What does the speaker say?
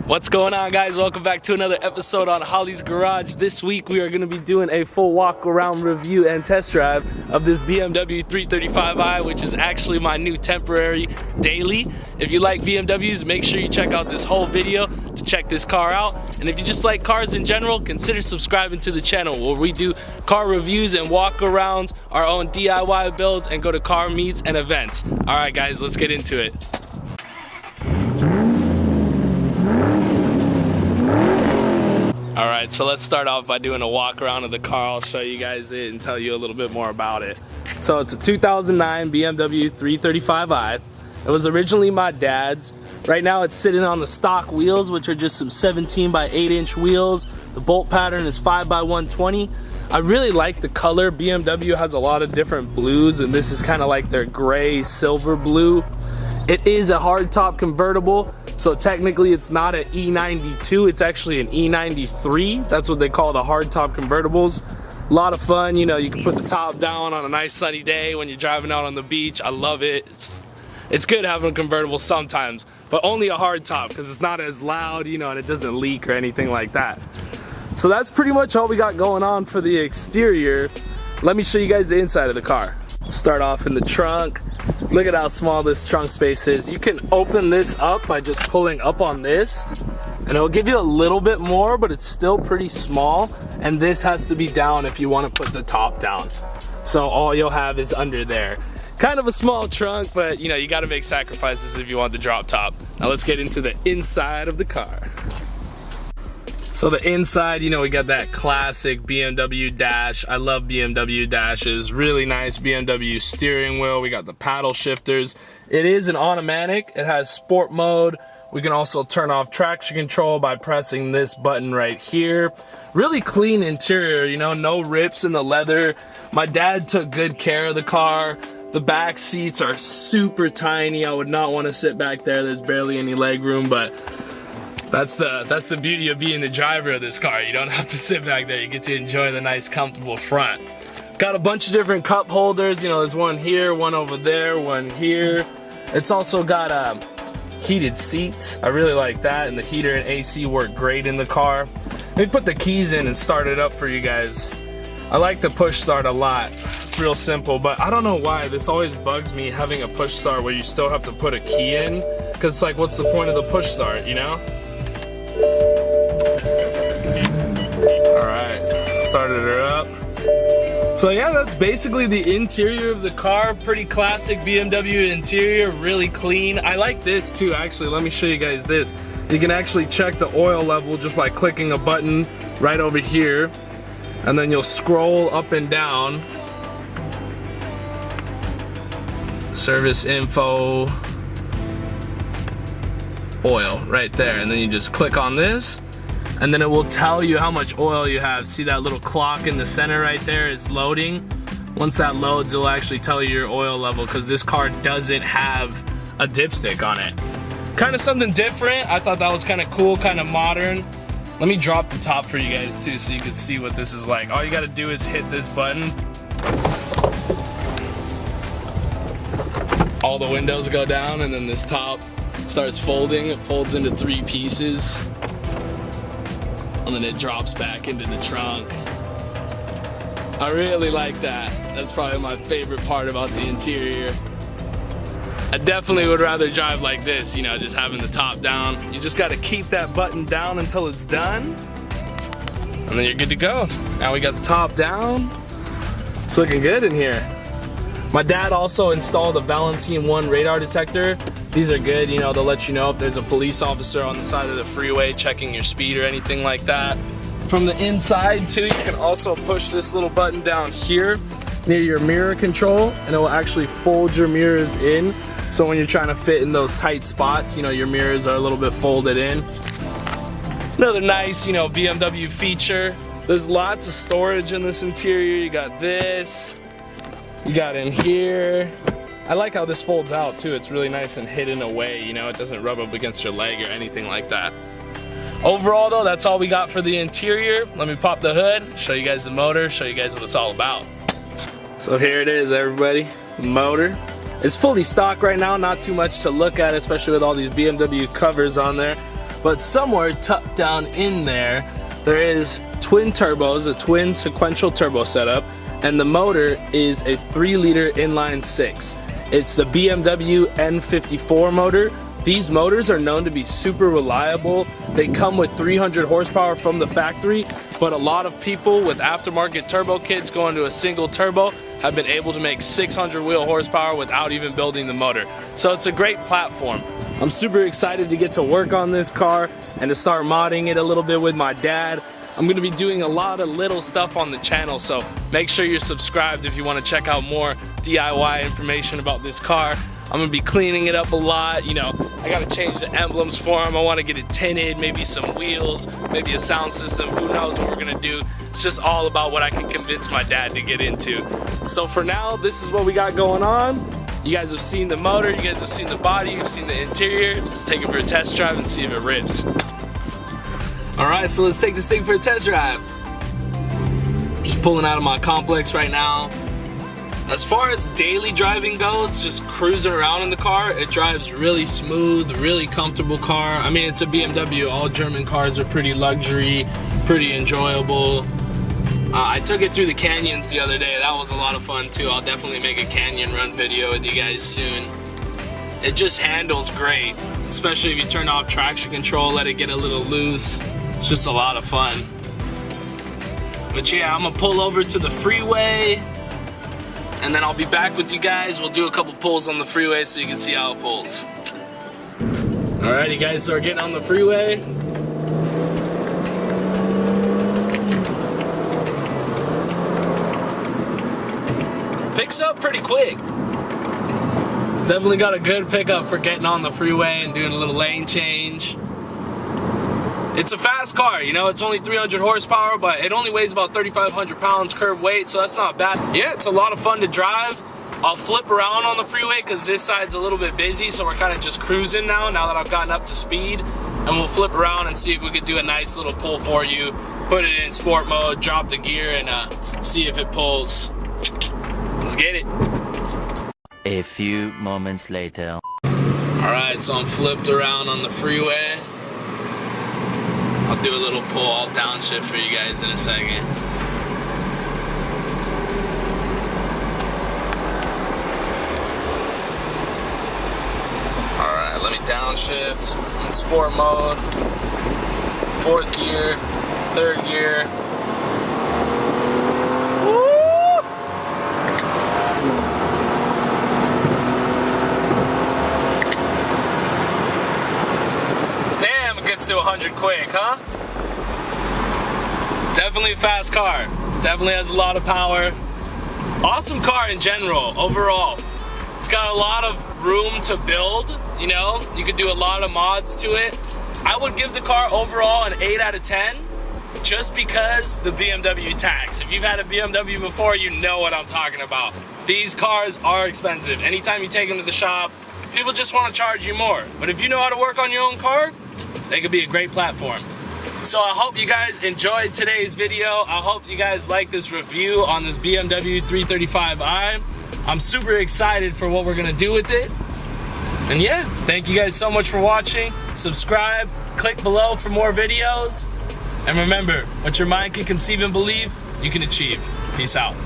What's going on, guys? Welcome back to another episode on Holly's Garage. This week we are going to be doing a full walk around review and test drive of this BMW 335i, which is actually my new temporary daily. If you like BMWs, make sure you check out this whole video to check this car out. And if you just like cars in general, consider subscribing to the channel where we do car reviews and walk arounds, our own DIY builds, and go to car meets and events. All right, guys, let's get into it. Alright, so let's start off by doing a walk around of the car. I'll show you guys it and tell you a little bit more about it. So it's a 2009 BMW 335i. It was originally my dad's. Right now it's sitting on the stock wheels, which are just some 17 by 8 inch wheels. The bolt pattern is 5 by 120. I really like the color. BMW has a lot of different blues, and this is kind of like their gray silver blue. It is a hardtop convertible, so technically it's not an E92, it's actually an E93. That's what they call the hardtop convertibles. A lot of fun, you know, you can put the top down on a nice sunny day when you're driving out on the beach. I love it. It's good having a convertible sometimes, but only a hardtop because it's not as loud, you know, and it doesn't leak or anything like that. So that's pretty much all we got going on for the exterior. Let me show you guys the inside of the car. Start off in the trunk. Look at how small this trunk space is. You can open this up by just pulling up on this, and it'll give you a little bit more, but it's still pretty small. And this has to be down if you want to put the top down. So all you'll have is under there. Kind of a small trunk, but you know, you got to make sacrifices if you want the drop top. Now let's get into the inside of the car. So the inside, you know, we got that classic BMW dash. I love BMW dashes. Really nice BMW steering wheel. We got the paddle shifters. It is an automatic. It has sport mode. We can also turn off traction control by pressing this button right here. Really clean interior, you know, no rips in the leather. My dad took good care of the car. The back seats are super tiny. I would not want to sit back there. There's barely any leg room, but that's the beauty of being the driver of this car. You don't have to sit back there. You get to enjoy the nice, comfortable front. Got a bunch of different cup holders. You know, there's one here, one over there, one here. It's also got heated seats. I really like that, and the heater and AC work great in the car. Let me put the keys in and start it up for you guys. I like the push start a lot. It's real simple, but I don't know why this always bugs me, having a push start where you still have to put a key in, because it's like, what's the point of the push start, you know? Alright, started her up. So yeah, that's basically the interior of the car. Pretty classic BMW interior, really clean. I like this too, actually. Let me show you guys this. You can actually check the oil level just by clicking a button right over here, and then you'll scroll up and down. Service info, oil right there, and then you just click on this, and then it will tell you how much oil you have. See that little clock in the center right there is loading. Once that loads, it'll actually tell you your oil level, because this car doesn't have a dipstick on it. Kind of something different. I thought that was kind of cool, kind of modern. Let me drop the top for you guys too, so you can see what this is like. All you got to do is hit this button. All the windows go down, and then this top starts folding. It folds into 3 pieces, and then it drops back into the trunk. I really like that. That's probably my favorite part about the interior. I definitely would rather drive like this, you know, just having the top down. You just got to keep that button down until it's done, and then you're good to go. Now we got the top down. It's looking good in here. My dad also installed a Valentine 1 radar detector. These are good, you know, they'll let you know if there's a police officer on the side of the freeway checking your speed or anything like that. From the inside too, you can also push this little button down here near your mirror control, and it will actually fold your mirrors in. So when you're trying to fit in those tight spots, you know, your mirrors are a little bit folded in. Another nice, you know, BMW feature. There's lots of storage in this interior. You got this, you got in here. I like how this folds out too. It's really nice and hidden away, you know, it doesn't rub up against your leg or anything like that. Overall though, that's all we got for the interior. Let me pop the hood, show you guys the motor, show you guys what it's all about. So here it is, everybody, the motor. It's fully stock right now, not too much to look at, especially with all these BMW covers on there. but somewhere tucked down in there, there is twin turbos, a twin sequential turbo setup, and the motor is a 3-liter inline 6. It's the BMW N54 motor. These motors are known to be super reliable. They come with 300 horsepower from the factory, but a lot of people with aftermarket turbo kits going to a single turbo have been able to make 600 wheel horsepower without even building the motor. So it's a great platform. I'm super excited to get to work on this car and to start modding it a little bit with my dad. I'm gonna be doing a lot of little stuff on the channel, so make sure you're subscribed if you wanna check out more DIY information about this car. I'm gonna be cleaning it up a lot. You know, I gotta change the emblems for him. I wanna get it tinted, maybe some wheels, maybe a sound system. Who knows what we're gonna do. It's just all about what I can convince my dad to get into. So for now, this is what we got going on. You guys have seen the motor, you guys have seen the body, you've seen the interior. Let's take it for a test drive and see if it rips. All right, so let's take this thing for a test drive. Just pulling out of my complex right now. As far as daily driving goes, just cruising around in the car, it drives really smooth, really comfortable car. I mean, it's a BMW. All German cars are pretty luxury, pretty enjoyable. I took it through the canyons the other day. That was a lot of fun too. I'll definitely make a canyon run video with you guys soon. It just handles great, especially if you turn off traction control, let it get a little loose. It's just a lot of fun. But yeah, I'm gonna pull over to the freeway and then I'll be back with you guys. We'll do a couple pulls on the freeway so you can see how it pulls. Alrighty guys, so we're getting on the freeway. Picks up pretty quick. It's definitely got a good pickup for getting on the freeway and doing a little lane change. It's a fast car, you know, it's only 300 horsepower, but it only weighs about 3,500 pounds curb weight, so that's not bad. Yeah, it's a lot of fun to drive. I'll flip around on the freeway because this side's a little bit busy, so we're kind of just cruising now that I've gotten up to speed. And we'll flip around and see if we could do a nice little pull for you, put it in sport mode, drop the gear, and see if it pulls. Let's get it. A few moments later. Alright, so I'm flipped around on the freeway. I'll do a little pull, I'll downshift for you guys in a second. Alright, let me downshift in sport mode. 4th gear, 3rd gear. Woo! Damn, it gets to 100 quick, huh? Definitely a fast car. Definitely has a lot of power. Awesome car in general, overall. It's got a lot of room to build, you know? You could do a lot of mods to it. I would give the car overall an 8 out of 10, just because the BMW tax. If you've had a BMW before, you know what I'm talking about. These cars are expensive. Anytime you take them to the shop, people just want to charge you more. But if you know how to work on your own car, they could be a great platform. So I hope you guys enjoyed today's video. I hope you guys like this review on this BMW 335i. I'm super excited for what we're gonna do with it. And yeah, thank you guys so much for watching. Subscribe, click below for more videos. And remember, what your mind can conceive and believe, you can achieve. Peace out.